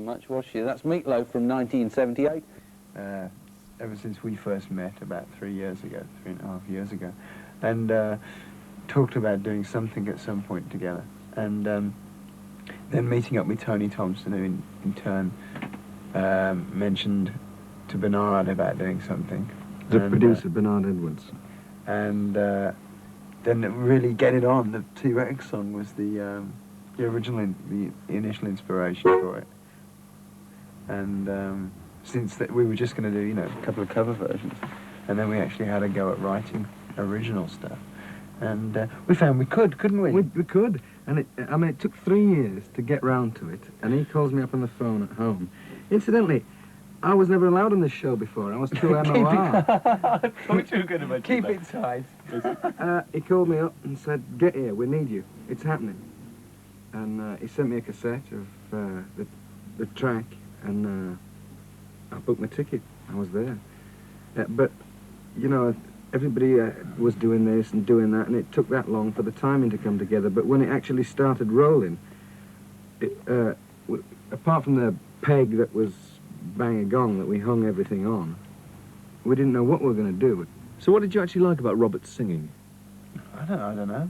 much, was she? That's Meatloaf from 1978. Ever since we first met about 3 years ago, 3.5 years ago, and talked about doing something at some point together. And then meeting up with Tony Thompson, who in turn mentioned to Bernard about doing something. The producer, Bernard Edwards. And then really Get It On, the T-Rex song, was the original, the initial inspiration for it. And since that, we were just going to do, you know, a couple of cover versions, and then we actually had a go at writing original stuff. And we found we could, couldn't we? We could. And I mean, it took 3 years to get round to it, and he calls me up on the phone at home. Incidentally, I was never allowed on this show before. I was too MOR. I thought you were going to mention Keep that. it tight. He called me up and said, "Get here, we need you. It's happening." And he sent me a cassette of the track, and I booked my ticket. I was there. But, you know, everybody was doing this and doing that, and it took that long for the timing to come together. But when it actually started rolling, apart from the peg that was bang a gong that we hung everything on, we didn't know what we were going to do. So what did you actually like about Robert's singing? I don't know.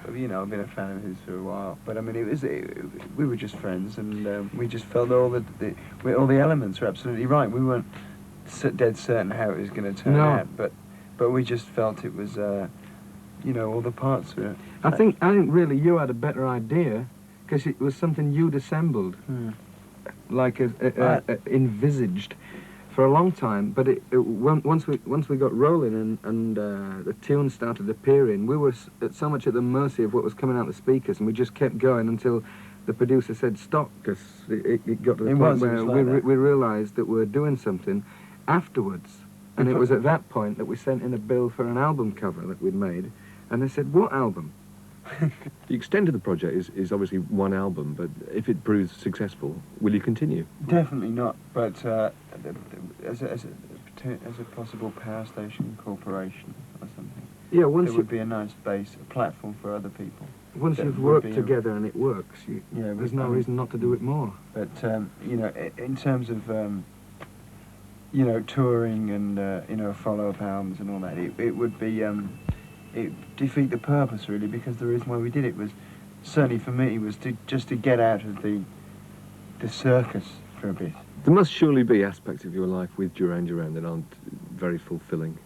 I mean, you know, I've been a fan of his for a while, but I mean, we were just friends, and we just felt all the elements were absolutely right. We weren't dead certain how it was going to turn out, but we just felt it was, you know, all the parts were. I think really you had a better idea, because it was something you'd assembled, like envisaged for a long time. But once we got rolling and the tunes started appearing, we were so much at the mercy of what was coming out the speakers, and we just kept going until the producer said stop, because it got to the point where we realised that we were doing something afterwards. And it was at that point that we sent in a bill for an album cover that we'd made, and they said, "What album?" The extent of the project is obviously one album, but if it proves successful, will you continue? Definitely not, but as a possible power station corporation or something. Yeah, it would be a nice base, a platform for other people. Once you've worked together and it works, there's no reason not to do it more. But you know, in terms of you know, touring and you know, follow-up albums and all that, it would be it defeat the purpose really, because the reason why we did it was, certainly for me, was just to get out of the circus for a bit. There must surely be aspects of your life with Duran Duran that aren't very fulfilling.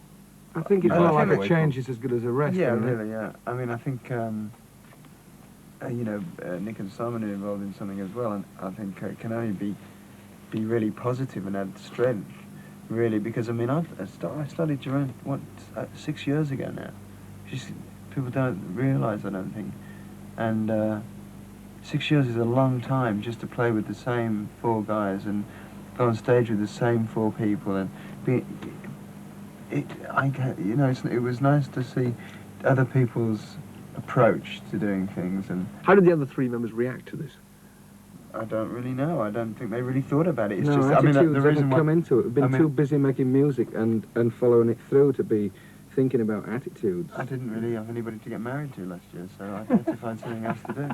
I think it's more like a change is as good as a rest. Yeah, really, yeah. I mean, I think you know, Nick and Simon are involved in something as well, and I think it can only be really positive and add strength, really, because I mean, I studied Duran 6 years ago now. Just people don't realise, I don't think, and 6 years is a long time just to play with the same 4 guys and go on stage with the same 4 people, and you know, it was nice to see other people's approach to doing things. And how did the other 3 members react to this? I don't really know. I don't think they really thought about it. It's no, just, I mean, the reason come into it. We've been too busy making music and following it through to be thinking about attitudes. I didn't really have anybody to get married to last year, so I had to find something else to do.